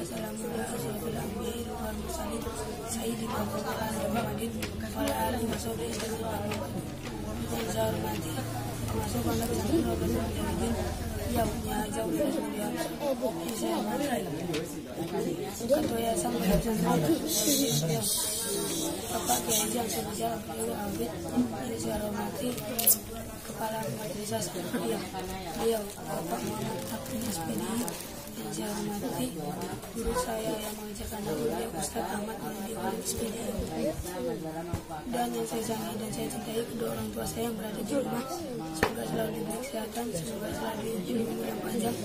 wassalamu ala asyrofil anbiya'i wal mursalin sayyidina Muhammadin wa ala alihi wa sahbihi ajma'in. Yang saya hormati termasuk Pondok Pesantren Rodotul Mujahidin yang punya jauh dari mulia. Yang saya hormati Ketua Yayasan Pondok Pesantren Bapak Kiai Haji Ansor Abdul Hamid. Yang saya hormati Kepala Madrasah Sanawiyah beliau Bapak Muhammad Abdul Hasbani. Yang saya hormati guru saya yang mengajarkan aku Ustaz Ahmad Muhammad Hasbani. Dan yang saya sayangi dan saya cintai kedua orang tua saya yang berada di rumah. Semoga selalu diberi kesehatan, semoga selalu diberi umur yang panjang,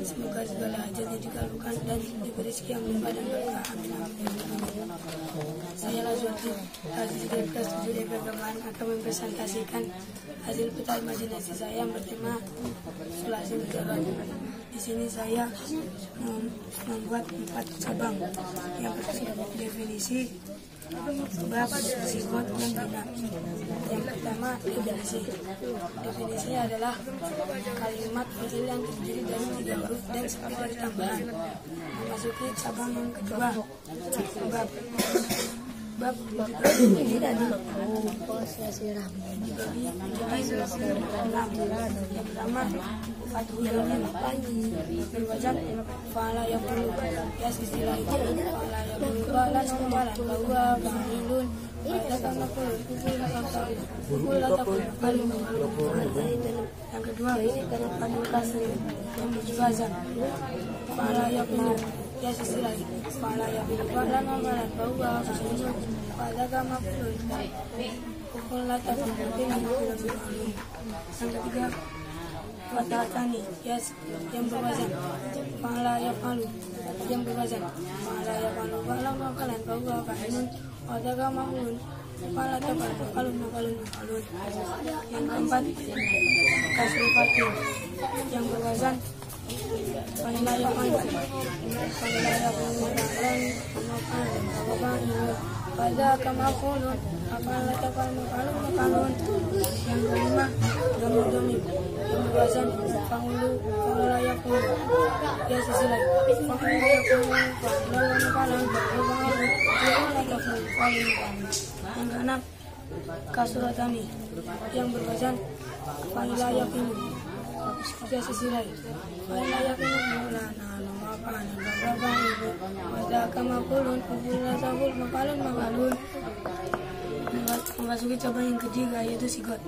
semoga segala hajat yang dikabulkan dan diberi rezeki yang melimpah dan berkah. Amin. Saya Lazwati Aziz dari kelas 7 dari keagamaan akan mempresentasikan hasil peta imajinasi saya yang bertema sulasi negara. Di sini saya membuat 4 cabang. Yang pertama definisi, bab, sifat, dan bina. Yang pertama definisi. Definisinya adalah kalimat fi'il yang terdiri dari 3 huruf dan 1 dari tambahan. Memasuki cabang yang kedua, bab ini tadi yang pertama fathul lam berwazan fa'ala yaqulu ya istilah fa'ala yaqulu balan kemalan bahwa fa'ilun yang kedua fathul kasri yang berwazan fa'ala yaqulu ya istilah fa'ala yaqulu balan kemalan bahwa fa'ilun pada kama pun pukul latar yang ketiga kata tani yes yang berwazan fa'ala yaqulu yang berwazan fa'ala yaqulu balan makalan bahwa fa'ilun pada kama pun fa'ala taqalun yang keempat kasrul fathil yang berwazan fa'ala yaqulu pada kamakulun apalagi makalun yang kelima domik yang berwazan fa'ulu fa'ulayakun ya sesuai fa'ulayakun fa'ulayakun yang keenam kasuratani yang berwazan fa'ulayakun ya sesuai fa'ulayakun pada kamakulun fa'ulayakun makalun. Memasuki cabang yang ketiga yaitu sigot.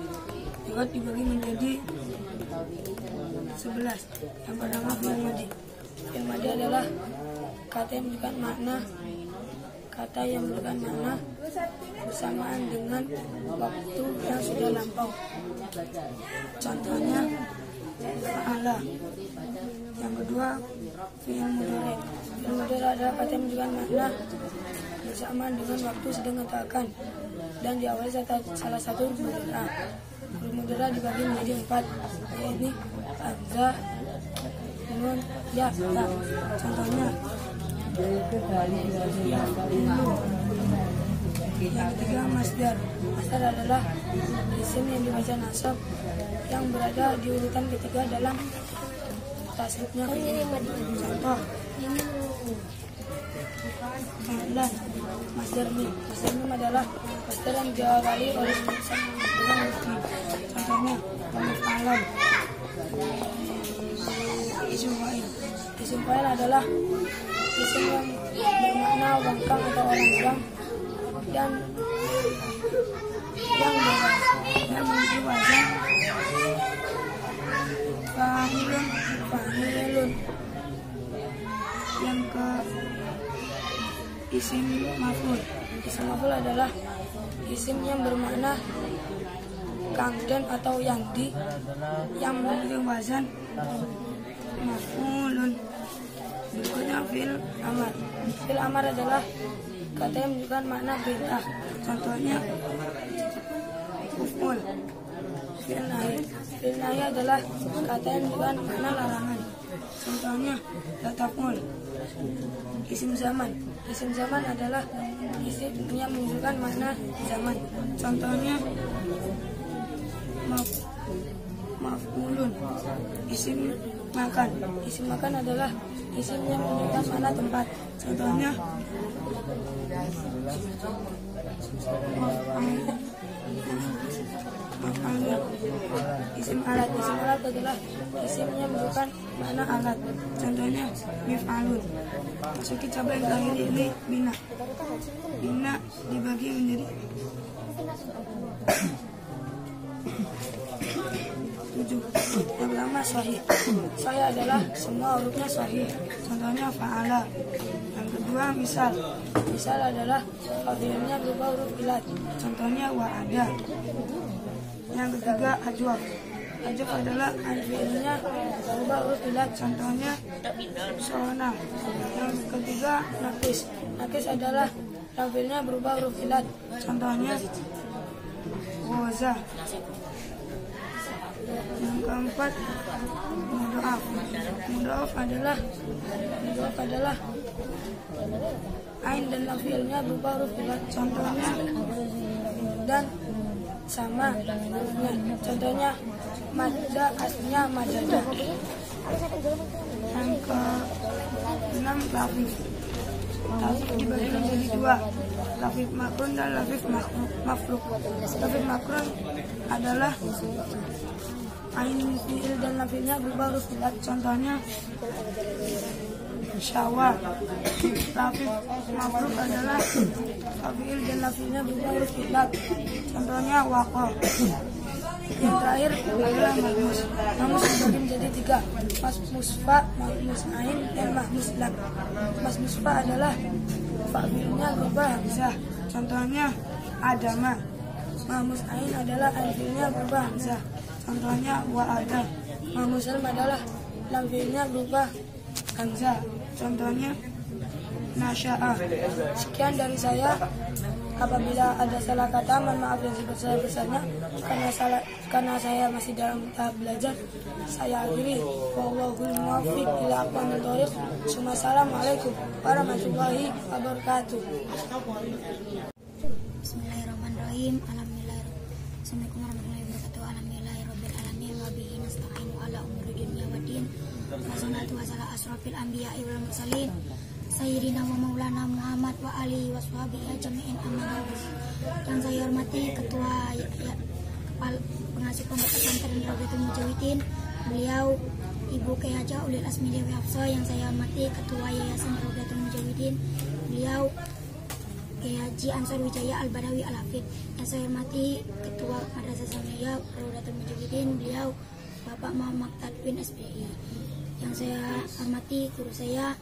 Sigot dibagi menjadi 11. Yang pertama fi'il madhi. Fi'il madhi adalah kata yang memberikan makna bersamaan dengan waktu yang sudah lampau. Contohnya fa'ala. Yang kedua fi'il mudhari. Fi'il mudhari adalah kata yang memberikan makna bersamaan dengan waktu sedang akan dan diawali salah satu huruf mudhari'. Huruf mudhari' dibagi menjadi 4, yaitu hamzah, nun, ya, ta. Contohnya yang ketiga masdar. Masdar adalah isim yang dibaca nasab yang berada di urutan ketiga dalam tasrifnya. Contoh masdar mim. Masdar mim adalah masdar yang diawali oleh dengan huruf mim. Contohnya maf'alan. Isim fa'il. Isim fa'il adalah isim yang bermakna bangkang atau orang yang dan memiliki wazan fa'ilun. Yang ke isim maf'ul. Isim maf'ul adalah isim yang bermakna kang atau yang memiliki wazan maf'ulun. Berikutnya fi'il amar. Fi'il amar adalah kata yang menunjukkan makna perintah. Contohnya uf'ul. Fi'il nahi. Fi'il nahi adalah kata yang menunjukkan makna larangan. Contohnya la taf'ul. Isim zaman. Isim zaman adalah isim yang menunjukkan makna zaman. Contohnya maf'ulun. Isim makan. Isim makan adalah isim yang menunjukkan mana tempat. Contohnya isim alat. Isim alat adalah isim yang menunjukkan mana alat. Contohnya mif'alun. Masuki cabang yang terakhir ini bina. Bina dibagi menjadi 7. Yang pertama sahih. Sahih adalah semua hurufnya sahih. Contohnya fa'ala. Yang kedua misal. Misal adalah fi'ilnya berupa huruf ilat. Contohnya wa'ada. Yang ketiga ajwaf. Ajwaf adalah fi'ilnya berupa huruf ilat. Contohnya sona. Yang ketiga nakis. Nakis adalah fi'ilnya berupa huruf ilat. Contohnya waza. Yang keempat mudhaf. Mudhaf adalah ain dan fi'ilnya berupa huruf ilat. Contohnya dan sama hurufnya. Contohnya madda, aslinya madada. Yang ke-6 lafif. Lafif dibagi menjadi 2, lafif makrun dan lafif mafruk. Lafif makrun adalah ain fi'il dan lafifnya berupa huruf ilat. Contohnya syawa. Lafif mafruk adalah fi'il dan lafifnya berupa huruf ilat. Contohnya waqa. Yang terakhir adalah mahmus. Mahmus dibagi menjadi 3, mahmus fa, mahmus ain, dan mahmus lam. Mahmus fa adalah fi'ilnya berupa hamzah. Contohnya adama. Mahmus ain adalah ain fi'ilnya berupa hamzah. Contohnya wa'ada. Mahmus lam adalah lam fi'ilnya berupa hamzah. Contohnya nasya'a. Sekian dari saya. Apabila ada salah kata, mohon maaf yang sebesar-besarnya karena saya masih dalam tahap belajar. Saya akhiri. Wallahul muwaffiq ila aqwamit thoriq. Wassalamualaikum warahmatullahi wabarakatuh. Bismillahirrahmanirrahim. Assalamualaikum warahmatullahi wabarakatuh. Alhamdulillahirabbil alamin wa bihi nasta'inu ala umuri dunya waddin. Wassalatu wassalamu ala asrofil anbiya'i wal mursalin. Sayyidina wa maulana Muhammad wa alihi washabihi ajma'in amma ba'du. Yang saya hormati Ketua Kepala Pengasuh Pondok Pesantren Rodatul Mujawidin, beliau Ibu Kyai Haja Ulil Asmi Dewi Hafsah. Yang saya hormati Ketua Yayasan Rodatul Mujawidin, beliau Kyai Haji Ansor Wijaya Al-Badawi Al-Hafid. Yang saya hormati Ketua Madrasah Sanawiyah Rodatul Mujawidin, beliau Bapak Muhammad Tadwin SPI. Yang saya hormati guru saya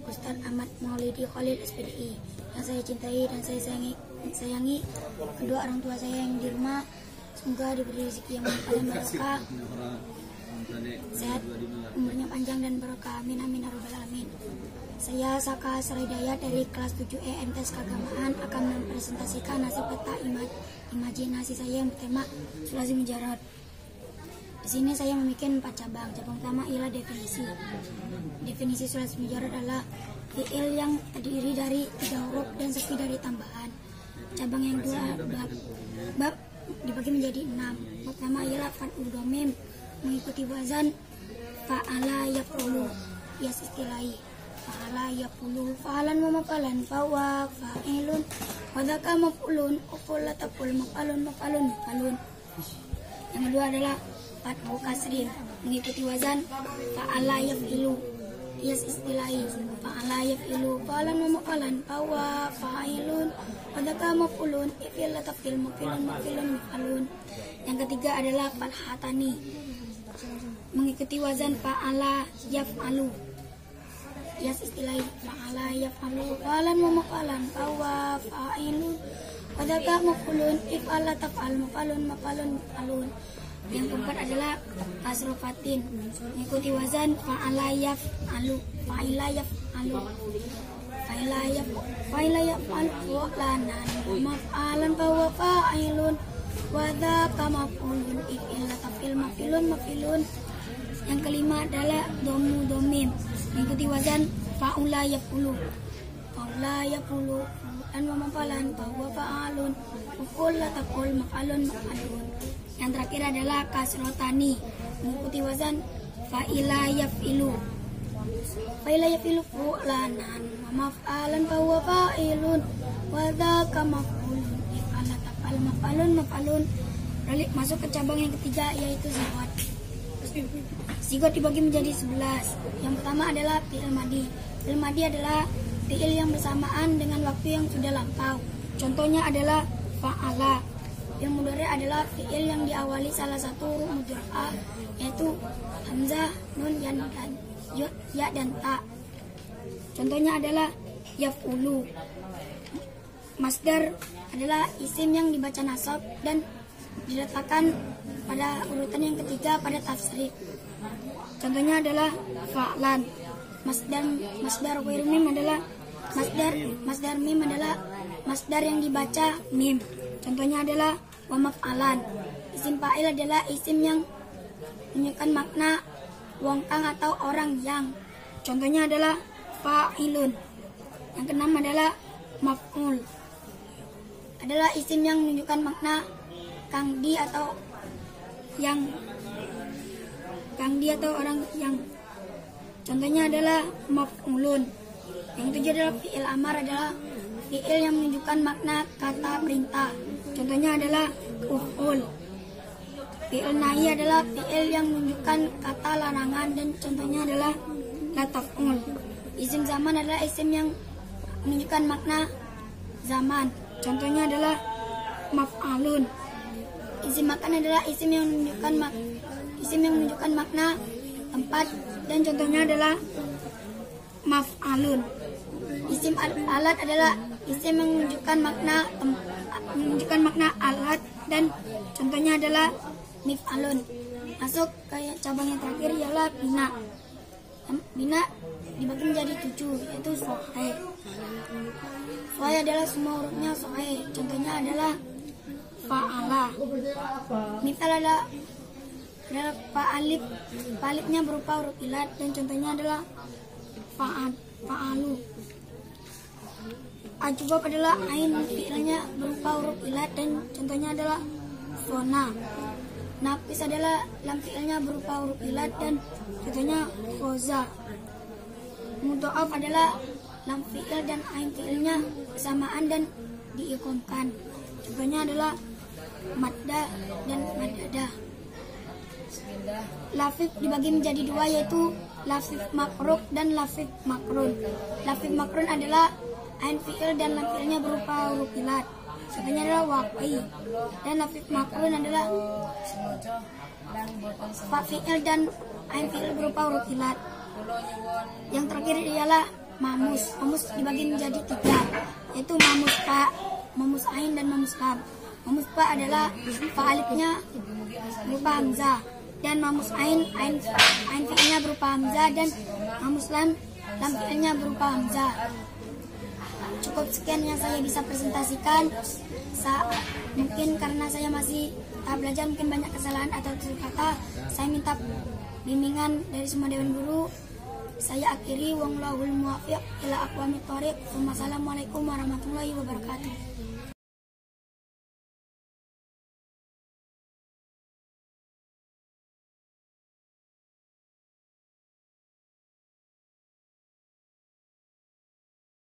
Ustaz Ahmad Maulidi Khalil SPDI. Yang saya cintai dan saya sayangi kedua orang tua saya yang di rumah. Semoga diberi rezeki yang paling berkah, sehat, umurnya panjang dan berkah. Amin amin ya rabbal alamin. Saya Saka Saraidaya dari kelas 7E MTs Keagamaan akan mempresentasikan hasil peta imajinasi saya yang bertema Sulasi Mujarad. Di sini saya memikirkan 4 cabang. Cabang pertama ialah definisi. Definisi Sulasi Mujarad adalah fi'il yang terdiri dari 3 huruf dan sepi dari tambahan. Cabang yang kedua bab dibagi menjadi 6. Bab pertama ialah fa'ul dhamim mengikuti wazan fa'ala yaf'ulu hias istilahi. Fa'ala yaf'ulu fa'alan wa mafalan fawa fa'ilun wadaka maf'ulun uful lataful maf'alun. Yang kedua adalah fathu kasrin mengikuti wazan fa'ala yaf'ilu hias istilahi. Fa'ala yaf'ilu fa'alan wa mafalan fawa fa'ilun wadaka maf'ulun ifil latafil maf'ilun maf'alun. Yang ketiga adalah falhatani mengikuti wazan fa'ala yaf'alu hias istilahi. Fa'ala yaf'alu fa'alan wa mafalan fawa fa'ilun wadaka maf'ulun if'al latafal maf'alun. Yang keempat adalah kasrofatin mengikuti wazan fa'ala yaf'alu lanan maf'alan fawa fa'ilun wadaka maf'ulun if'il latafil maf'ilun. Yang kelima adalah domim mengikuti wazan fa'ula yaf'ulu dan memafalan bahwa fa'alun ukul lataful maf'alun. Yang terakhir adalah kasrotani mengikuti wazan fa'ila yaf'ilu. Fa'ila yaf'ilu fu'lanan wa maf'alan fa huwa fa'ilun wa dzaka maf'ulun. If'ala taf'al maf'alun. Lalu masuk ke cabang yang ketiga yaitu zigot. Zigot dibagi menjadi 11. Yang pertama adalah fi'il madi. Fi'il madi adalah fi'il yang bersamaan dengan waktu yang sudah lampau. Contohnya adalah fa'ala. Fi'il mudhari adalah fi'il yang diawali salah satu huruf mudhari'ah yaitu hamzah, nun, ya dan ta. Contohnya adalah yaf'ulu. Masdar adalah isim yang dibaca nasab dan diletakkan pada urutan yang ketiga pada tasrif. Contohnya adalah fa'lan. Masdar ghair mim adalah masdar mim adalah masdar yang dibaca mim. Contohnya adalah wa maf'alan. Isim fa'il adalah isim yang menunjukkan makna wong kang atau orang yang. Contohnya adalah fa'ilun. Yang keenam adalah maf'ul. Adalah isim yang menunjukkan makna kang di atau orang yang. Contohnya adalah maf'ulun. Yang ketujuh adalah fi'il amar, adalah fi'il yang menunjukkan makna kata perintah. Contohnya adalah uf'ul. Fi'il nahi adalah fi'il yang menunjukkan kata larangan dan contohnya adalah la taf'ul. Isim zaman adalah isim yang menunjukkan makna zaman. Contohnya adalah maf'alun. Isim makan adalah isim yang menunjukkan makna tempat dan contohnya adalah maf'alun. Isim alat adalah isim yang menunjukkan makna alat dan contohnya adalah mif'alun. Masuk ke cabang yang terakhir ialah bina. Bina dibagi menjadi 7 yaitu sahih. Sahih adalah semua hurufnya sahih. Contohnya adalah fa'ala. Misal adalah fa'alif. Fa'alifnya berupa huruf ilat dan contohnya adalah fa'alu. Ajubab adalah ain, fi'ilnya berupa huruf ilat dan contohnya adalah fona. Nafis adalah lam, fi'ilnya berupa huruf ilat dan contohnya foza. Mudha'af adalah lam fi'il dan ain fi'ilnya bersamaan dan diikomkan. Contohnya adalah madda dan madada. Lafif dibagi menjadi 2 yaitu lafif makruk dan lafif makrun. Lafif makrun adalah ain fi'il dan lam fi'ilnya berupa huruf ilat. Contohnya adalah waqi. Dan lafif makrun adalah fa fi'il dan ain fi'il berupa huruf ilat. Yang terakhir ialah mamus. Mamus dibagi menjadi 3 yaitu mamus fa, mamus ain dan mamus lam. Mamus fa adalah fa alifnya berupa hamzah dan mamus ain fi'ilnya berupa hamzah dan mamus lam fi'ilnya berupa hamzah. Cukup sekian yang saya bisa presentasikan. Mungkin karena saya masih belajar, mungkin banyak kesalahan atau tutur kata. Saya minta bimbingan dari semua dewan guru. Saya akhiri, wallahul muwaffiq ila aqwamit thoriq. Wassalamualaikum warahmatullahi wabarakatuh.